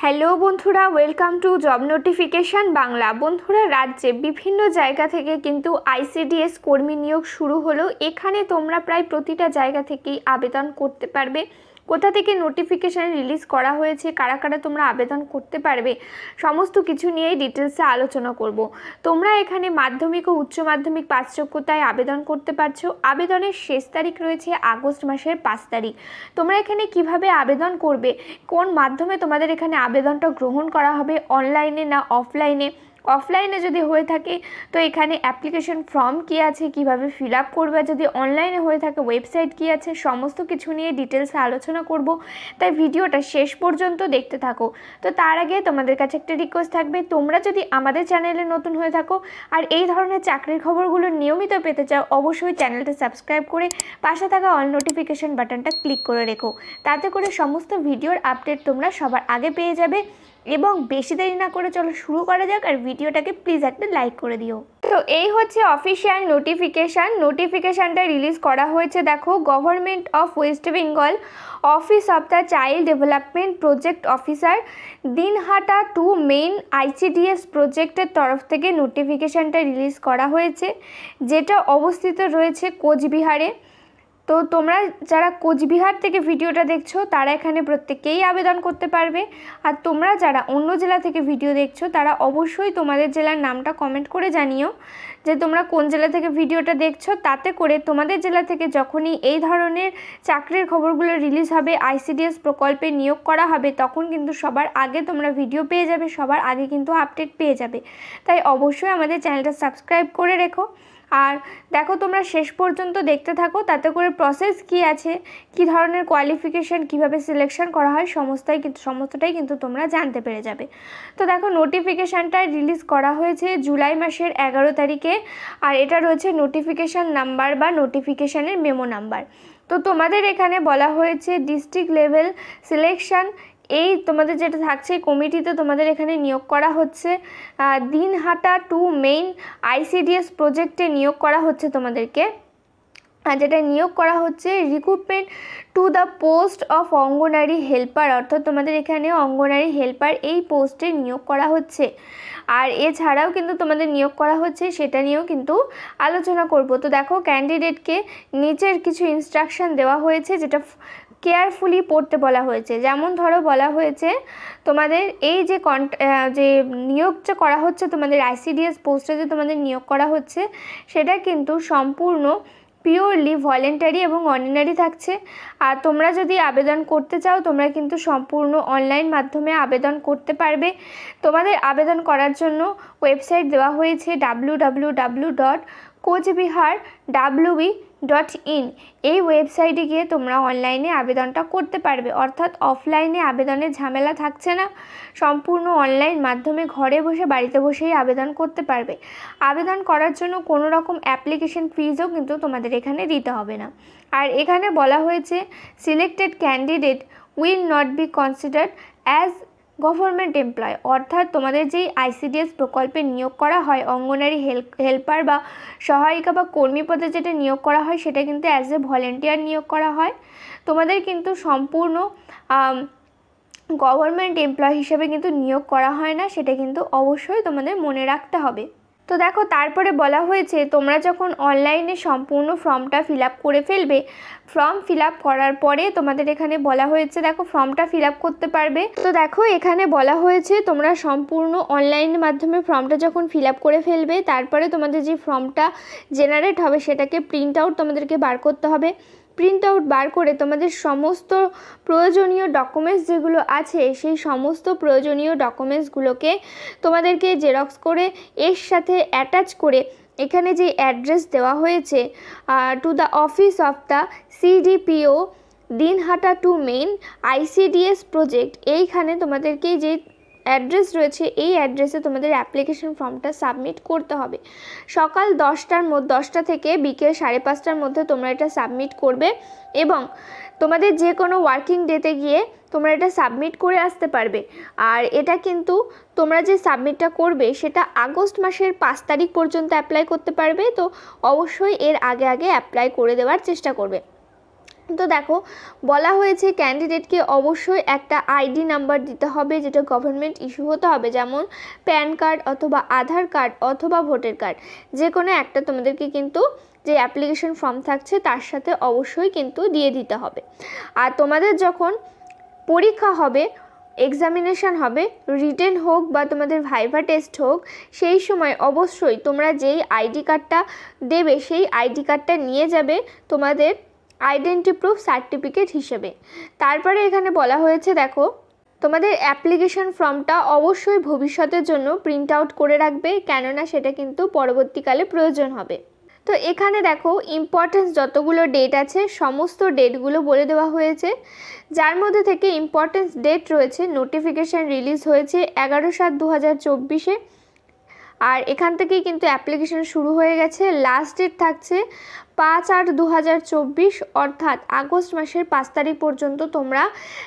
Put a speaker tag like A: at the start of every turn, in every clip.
A: Hello বন্ধুরা, welcome to job notification Bangla. বন্ধুরা, রাজ্যে বিভিন্ন জায়গা থেকে কিন্তু আইসিডিএস কর্মী নিয়োগ শুরু হলো। এখানে তোমরা প্রায় প্রতিটা জায়গা থেকেই আবেদন করতে পারবে। কোথা থেকে নোটিফিকেশান রিলিজ করা হয়েছে, কারা কারা তোমরা আবেদন করতে পারবে, সমস্ত কিছু নিয়েই ডিটেলসে আলোচনা করব। তোমরা এখানে মাধ্যমিক ও উচ্চ মাধ্যমিক পাস যোগ্যতায় আবেদন করতে পারছো। আবেদনের শেষ তারিখ রয়েছে আগস্ট মাসের 5 তারিখ। তোমরা এখানে কিভাবে আবেদন করবে, কোন মাধ্যমে তোমাদের এখানে আবেদনটা গ্রহণ করা হবে, অনলাইনে না অফলাইনে, অফলাইনে যদি হয়ে থাকে তো এখানে অ্যাপ্লিকেশন ফর্ম কী আছে, কিভাবে ফিল আপ করবে, যদি অনলাইনে হয়ে থাকে ওয়েবসাইট কী আছে, সমস্ত কিছু নিয়ে ডিটেলসে আলোচনা করব। তাই ভিডিওটা শেষ পর্যন্ত দেখতে থাকো। তো তার আগে তোমাদের কাছে একটা রিকোয়েস্ট থাকবে, তোমরা যদি আমাদের চ্যানেলে নতুন হয়ে থাকো আর এই ধরনের চাকরির খবরগুলো নিয়মিত পেতে চাও, অবশ্যই চ্যানেলটা সাবস্ক্রাইব করে পাশে থাকা অল নোটিফিকেশন বাটনটা ক্লিক করে রেখো। তাতে করে সমস্ত ভিডিওর আপডেট তোমরা সবার আগে পেয়ে যাবে। এবং বেশি দেরি না করে চলো শুরু করা যাক, আর ভিডিওটাকে প্লিজ একটা লাইক করে দিও। তো এই হচ্ছে অফিসিয়াল নোটিফিকেশানটা রিলিজ করা হয়েছে। দেখো, government of West Bengal, office of the child development project officer, Dinhata 2 main ICDS প্রজেক্টের তরফ থেকে নোটিফিকেশানটা রিলিজ করা হয়েছে, যেটা অবস্থিত রয়েছে কোচবিহারে। তো তোমরা যারা কোচবিহার থেকে ভিডিওটা দেখছো তারা এখানে প্রত্যেকেই আবেদন করতে পারবে। আর তোমরা যারা অন্য জেলা থেকে ভিডিও দেখছো তারা অবশ্যই তোমাদের জেলার নামটা কমেন্ট করে জানিও যে তোমরা কোন জেলা থেকে ভিডিওটা দেখছো। তাতে করে তোমাদের জেলা থেকে যখনই এই ধরনের চাকরির খবরগুলো রিলিজ হবে, আইসিডিএস প্রকল্পে নিয়োগ করা হবে, তখন কিন্তু সবার আগে তোমরা ভিডিও পেয়ে যাবে, সবার আগে কিন্তু আপডেট পেয়ে যাবে। তাই অবশ্যই আমাদের চ্যানেলটা সাবস্ক্রাইব করে রেখো। আর দেখো, তোমরা শেষ পর্যন্ত দেখতে থাকো, তাতে করে প্রসেস কি আছে, কি ধরনের কোয়ালিফিকেশান, কিভাবে সিলেকশন করা হয়, সমস্তটাই কিন্তু তোমরা জানতে পেরে যাবে। তো দেখো, নোটিফিকেশানটা রিলিজ করা হয়েছে জুলাই মাসের 11 তারিখে। আর এটা রয়েছে নোটিফিকেশান নাম্বার বা নোটিফিকেশানের মেমো নাম্বার। তো তোমাদের এখানে বলা হয়েছে ডিস্ট্রিক্ট লেভেল সিলেকশান, এই তোমাদের যেটা থাকছে এই কমিটিতে তোমাদের এখানে নিয়োগ করা হচ্ছে। দিনহাটা 2 মেইন আইসিডিএস প্রজেক্টে নিয়োগ করা হচ্ছে তোমাদেরকে। আর যেটা নিয়োগ করা হচ্ছে recruitment to the post of anganwadi helper, অর্থাৎ তোমাদের এখানে অঙ্গনারী হেল্পার এই পোস্টে নিয়োগ করা হচ্ছে। আর এছাড়াও কিন্তু তোমাদের নিয়োগ করা হচ্ছে, সেটা নিয়েও কিন্তু আলোচনা করব। তো দেখো, ক্যান্ডিডেটকে নিচের কিছু ইনস্ট্রাকশন দেওয়া হয়েছে, যেটা কেয়ারফুলি পড়তে বলা হয়েছে। যেমন ধরো, বলা হয়েছে তোমাদের এই যে নিয়োগটা করা হচ্ছে, তোমাদের আইসিডিএস পোস্টে যে তোমাদের নিয়োগ করা হচ্ছে, সেটা কিন্তু সম্পূর্ণ পিওরলি ভলেন্টারি এবং অর্ডিনারি থাকছে। আর তোমরা যদি আবেদন করতে চাও, তোমরা কিন্তু সম্পূর্ণ অনলাইন মাধ্যমে আবেদন করতে পারবে। তোমাদের আবেদন করার জন্য ওয়েবসাইট দেওয়া হয়েছে www.coachbihar.wb.in। এই ওয়েবসাইটে গিয়ে তোমরা অনলাইনে আবেদনটা করতে পারবে, অর্থাৎ অফলাইনে আবেদনের ঝামেলা থাকছে না। সম্পূর্ণ অনলাইন মাধ্যমে ঘরে বসে, বাড়িতে বসেই আবেদন করতে পারবে। আবেদন করার জন্য কোনো রকম অ্যাপ্লিকেশন ফিজও কিন্তু তোমাদের এখানে দিতে হবে না। আর এখানে বলা হয়েছে selected candidate will not be considered as government employee, অর্থাৎ তোমাদের যেই আইসিডিএস প্রকল্পে নিয়োগ করা হয় অঙ্গনারী হেল্পার বা সহায়িকা বা কর্মী পদে যেটা নিয়োগ করা হয়, সেটা কিন্তু অ্যাজ এ ভলেন্টিয়ার নিয়োগ করা হয়। তোমাদের কিন্তু সম্পূর্ণ গভর্নমেন্ট এমপ্লয় হিসেবে কিন্তু নিয়োগ করা হয় না, সেটা কিন্তু অবশ্যই তোমাদের মনে রাখতে হবে। তো দেখো, তারপরে বলা হয়েছে তোমরা যখন অনলাইনে সম্পূর্ণ ফর্মটা ফিল আপ করে ফেলবে, ফর্ম ফিল আপ করার পরে তোমাদের এখানে বলা হয়েছে, দেখো ফর্মটা ফিল আপ করতে পারবে। তো দেখো, এখানে বলা হয়েছে তোমরা সম্পূর্ণ অনলাইনের মাধ্যমে ফর্মটা যখন ফিল আপ করে ফেলবে, তারপরে তোমাদের যে ফর্মটা জেনারেট হবে সেটাকে প্রিন্ট আউট তোমাদেরকে বার করতে হবে। প্রিন্ট আউট বার করে তোমাদের সমস্ত প্রয়োজনীয় ডকুমেন্টস যেগুলো আছে, সেই সমস্ত প্রয়োজনীয় ডকুমেন্টসগুলোকে তোমাদেরকে জেরক্স করে এর সাথে অ্যাটাচ করে এখানে যে অ্যাড্রেস দেওয়া হয়েছে to the office of the CDPO Dinhata 2 main ICDS project, এইখানে তোমাদেরকে যে অ্যাড্রেস রয়েছে এই অ্যাড্রেসে তোমাদের অ্যাপ্লিকেশন ফর্মটা সাবমিট করতে হবে। সকাল 10টা থেকে বিকেল 5:30টার মধ্যে তোমরা এটা সাবমিট করবে এবং তোমাদের যে কোনো ওয়ার্কিং ডেতে গিয়ে তোমরা এটা সাবমিট করে আসতে পারবে। আর এটা কিন্তু তোমরা যে সাবমিটটা করবে সেটা আগস্ট মাসের 5 তারিখ পর্যন্ত অ্যাপ্লাই করতে পারবে। তো অবশ্যই এর আগে অ্যাপ্লাই করে দেওয়ার চেষ্টা করবে। তো দেখো বলা হয়েছে ক্যান্ডিডেটকে অবশ্যই একটা আইডি নাম্বার দিতে হবে, যেটা গভর্নমেন্ট ইস্যু হতে হবে, যেমন প্যান কার্ড অথবা আধার কার্ড অথবা ভোটার কার্ড, যে কোনো একটা তোমাদেরকে কিন্তু যে অ্যাপ্লিকেশন ফর্ম থাকছে তার সাথে অবশ্যই কিন্তু দিয়ে দিতে হবে। আর তোমাদের যখন পরীক্ষা হবে, এক্সামিনেশান হবে, রিটেন হোক বা তোমাদের ভাইভা টেস্ট হোক, সেই সময় অবশ্যই তোমরা যেই আইডি কার্ডটা দেবে সেই আইডি কার্ডটা নিয়ে যাবে তোমাদের আইডেন্টি প্রুফ সার্টিফিকেট হিসেবে। তারপরে এখানে বলা হয়েছে দেখো তোমাদের অ্যাপ্লিকেশন ফর্মটা অবশ্যই ভবিষ্যতের জন্য প্রিন্ট আউট করে রাখবে, কেননা সেটা কিন্তু পরবর্তীকালে প্রয়োজন হবে। তো এখানে দেখো ইম্পর্টেন্স যতগুলো ডেট আছে সমস্ত ডেটগুলো বলে দেওয়া হয়েছে, যার মধ্যে থেকে ইম্পর্টেন্স ডেট রয়েছে নোটিফিকেশান রিলিজ হয়েছে 11/7/2024-এ, আর এখান থেকেই কিন্তু অ্যাপ্লিকেশন শুরু হয়ে গেছে। লাস্ট ডেট থাকছে 5/8/2024, অর্থাৎ আগস্ট মাসের 5 তারিখ পর্যন্ত তোমরা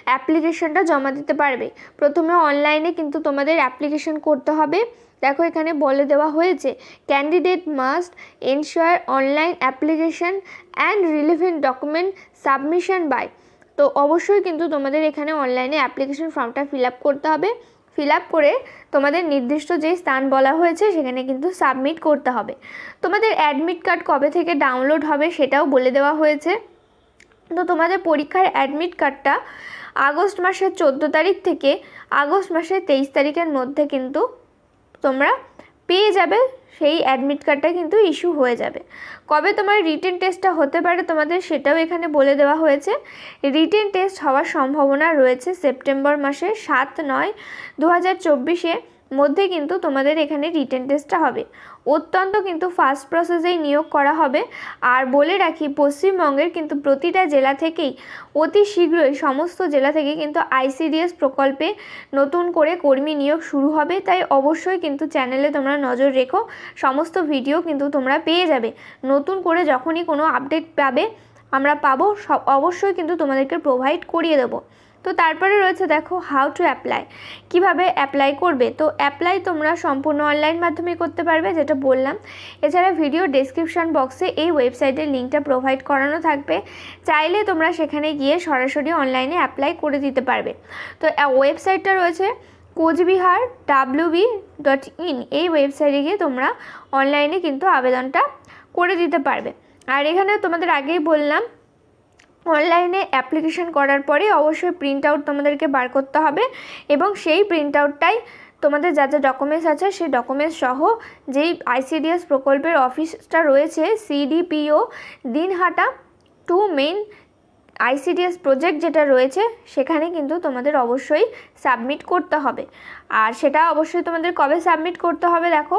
A: অ্যাপ্লিকেশনটা জমা দিতে পারবে। প্রথমে অনলাইনে কিন্তু তোমাদের অ্যাপ্লিকেশন করতে হবে। দেখো এখানে বলে দেওয়া হয়েছে candidate must ensure online application and relevant document submission by. তো অবশ্যই কিন্তু তোমাদের এখানে অনলাইনে অ্যাপ্লিকেশন ফর্মটা ফিল আপ করতে হবে। ফিল আপ করে তোমাদের নির্দিষ্ট যে স্থান বলা হয়েছে সেখানে কিন্তু সাবমিট করতে হবে। তোমাদের অ্যাডমিট কার্ড কবে থেকে ডাউনলোড হবে সেটাও বলে দেওয়া হয়েছে। তো তোমাদের পরীক্ষার অ্যাডমিট কার্ডটা আগস্ট মাসের 14 তারিখ থেকে আগস্ট মাসের 23 তারিখের মধ্যে কিন্তু তোমরা পেয়ে যাবে, সেই অ্যাডমিট কার্ডটা কিন্তু ইস্যু হয়ে যাবে। কবে তোমার রিটেন টেস্টটা হতে পারে তোমাদের সেটাও এখানে বলে দেওয়া হয়েছে। রিটেন টেস্ট হওয়ার সম্ভাবনা রয়েছে সেপ্টেম্বর মাসের 7/9/2024 মধ্যে কিন্তু তোমাদের এখানে রিটেন টেস্টটা হবে। অত্যন্ত কিন্তু ফাস্ট প্রসেসেই নিয়োগ করা হবে। আর বলে রাখি পশ্চিমবঙ্গের কিন্তু প্রতিটা জেলা থেকেই অতি শীঘ্রই সমস্ত জেলা থেকে কিন্তু ICDS প্রকল্পে নতুন করে কর্মী নিয়োগ শুরু হবে। তাই অবশ্যই কিন্তু চ্যানেলে তোমরা নজর রেখো, সমস্ত ভিডিও কিন্তু তোমরা পেয়ে যাবে। নতুন করে যখনই কোনো আপডেট আমরা পাবো অবশ্যই কিন্তু তোমাদেরকে প্রোভাইড করিয়ে দেবো। তো তারপরে রয়েছে দেখো হাউ টু অ্যাপ্লাই, কিভাবে অ্যাপ্লাই করবে। তো অ্যাপ্লাই তোমরা সম্পূর্ণ অনলাইন মাধ্যমে করতে পারবে, যেটা বললাম। এছাড়া ভিডিও ডেসক্রিপশন বক্সে এই ওয়েবসাইটের লিঙ্কটা প্রোভাইড করানো থাকবে, চাইলে তোমরা সেখানে গিয়ে সরাসরি অনলাইনে অ্যাপ্লাই করে দিতে পারবে। তো ওয়েবসাইটটা রয়েছে coachbihar.wb.in, এই ওয়েবসাইটে গিয়ে তোমরা অনলাইনে কিন্তু আবেদনটা করে দিতে পারবে। আর এখানে তোমাদের আগেই বললাম অনলাইনে অ্যাপ্লিকেশন করার পরে অবশ্যই প্রিন্ট আউট তোমাদেরকে বার করতে হবে, এবং সেই প্রিন্ট আউটটাই তোমাদের যা যা ডকুমেন্টস আছে সেই ডকুমেন্টস সহ যেই ICDS প্রকল্পের অফিসটা রয়েছে CDPO Dinhata 2 main ICDS project যেটা রয়েছে সেখানে কিন্তু তোমাদের অবশ্যই সাবমিট করতে হবে। আর সেটা অবশ্যই তোমাদের কবে সাবমিট করতে হবে দেখো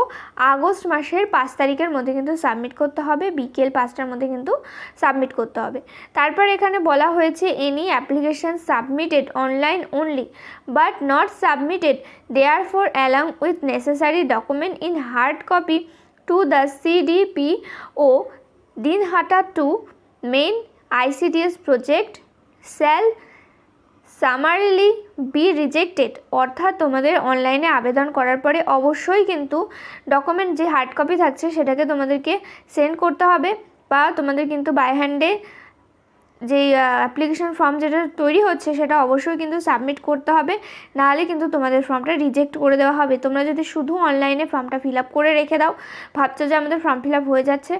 A: আগস্ট মাসের 5 তারিখের মধ্যে কিন্তু সাবমিট করতে হবে, বিকেল 5টার মধ্যে কিন্তু সাবমিট করতে হবে। তারপর এখানে বলা হয়েছে any application submitted online only but not submitted therefore along with necessary document in hard copy to the CDPO Dinhata 2 main ICDS project shall summarily be rejected. অর্থাৎ তোমাদের অনলাইনে আবেদন করার পরে অবশ্যই কিন্তু ডকুমেন্ট যে হার্ড কপি থাকছে সেটাকে তোমাদেরকে সেন্ড করতে হবে, বা তোমাদের কিন্তু বাই হ্যান্ডে যে অ্যাপ্লিকেশন ফর্ম যেটা তৈরি হচ্ছে সেটা অবশ্যই কিন্তু সাবমিট করতে হবে, নাহলে কিন্তু তোমাদের ফর্মটা রিজেক্ট করে দেওয়া হবে। তোমরা যদি শুধু অনলাইনে ফর্মটা ফিল আপ করে রেখে দাও, ভাবছো যে আমাদের ফর্ম ফিল আপ হয়ে যাচ্ছে,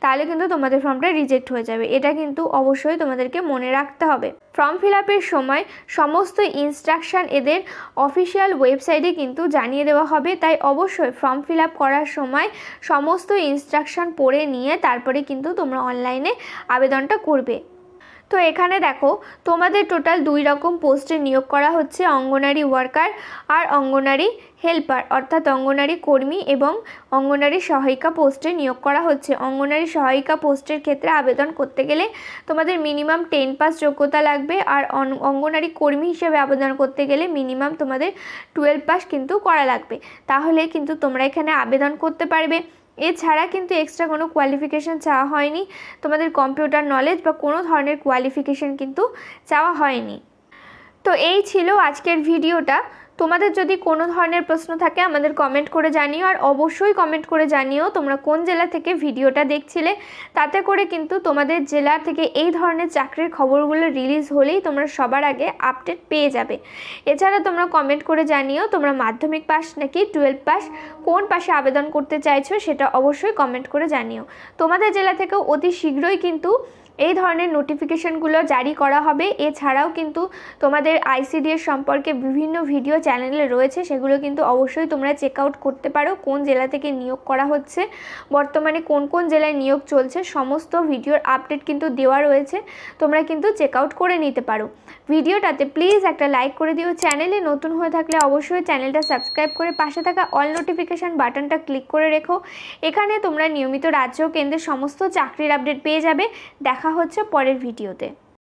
A: তাহলে কিন্তু তোমাদের ফর্মটা রিজেক্ট হয়ে যাবে। এটা কিন্তু অবশ্যই তোমাদেরকে মনে রাখতে হবে। ফর্ম ফিল আপের সময় সমস্ত ইনস্ট্রাকশান এদের অফিসিয়াল ওয়েবসাইটে কিন্তু জানিয়ে দেওয়া হবে, তাই অবশ্যই ফর্ম ফিল আপ করার সময় সমস্ত ইনস্ট্রাকশান পড়ে নিয়ে তারপরে কিন্তু তোমরা অনলাইনে আবেদনটা করবে। তো এখানে দেখো তোমাদের টোটাল 2 রকম পোস্টে নিয়োগ করা হচ্ছে, অঙ্গনারী ওয়ার্কার আর অঙ্গনারী হেল্পার, অর্থাৎ অঙ্গনারী কর্মী এবং অঙ্গনারী সহায়িকা পোস্টে নিয়োগ করা হচ্ছে। অঙ্গনারী সহায়িকা পোস্টের ক্ষেত্রে আবেদন করতে গেলে তোমাদের মিনিমাম 10 পাস যোগ্যতা লাগবে, আর অঙ্গনারী কর্মী হিসেবে আবেদন করতে গেলে মিনিমাম তোমাদের 12 পাস কিন্তু করা লাগবে, তাহলে কিন্তু তোমরা এখানে আবেদন করতে পারবে। এছাড়া কিন্তু এক্সট্রা কোনো কোয়ালিফিকেশান চাওয়া হয়নি, তোমাদের কম্পিউটার নলেজ বা কোনো ধরনের কোয়ালিফিকেশান কিন্তু চাওয়া হয়নি। তো এই ছিল আজকের ভিডিওটা। তোমাদের যদি কোনো ধরনের প্রশ্ন থাকে আমাদের কমেন্ট করে জানিও, আর অবশ্যই কমেন্ট করে জানিও তোমরা কোন জেলা থেকে ভিডিওটা দেখছিলে, তাতে করে কিন্তু তোমাদের জেলা থেকে এই ধরনের চাকরির খবরগুলো রিলিজ হলেই তোমরা সবার আগে আপডেট পেয়ে যাবে। এছাড়া তোমরা কমেন্ট করে জানিও তোমরা মাধ্যমিক পাস নাকি 12 পাস, কোন পাশে আবেদন করতে চাইছো সেটা অবশ্যই কমেন্ট করে জানিও। তোমাদের জেলা থেকেও অতি শীঘ্রই কিন্তু এই ধরনের নোটিফিকেশনগুলো জারি করা হবে। এছাড়াও কিন্তু তোমাদের আইসিডিএস সম্পর্কে বিভিন্ন ভিডিও চ্যানেলে রয়েছে, সেগুলো কিন্তু অবশ্যই তোমরা চেক আউট করতে পারো। কোন জেলা থেকে নিয়োগ করা হচ্ছে, বর্তমানে কোন কোন জেলায় নিয়োগ চলছে, সমস্ত ভিডিওর আপডেট কিন্তু দেওয়া রয়েছে, তোমরা কিন্তু চেক আউট করে নিতে পারো। ভিডিওটাতে প্লিজ একটা লাইক করে দিও। চ্যানেলে নতুন হয়ে থাকলে অবশ্যই চ্যানেলটা সাবস্ক্রাইব করে পাশে থাকা অল নোটিফিকেশান বাটনটা ক্লিক করে রেখো। এখানে তোমরা নিয়মিত রাজ্য ও কেন্দ্রের সমস্ত চাকরির আপডেট পেয়ে যাবে। দেখা হচ্ছে পরের ভিডিওতে।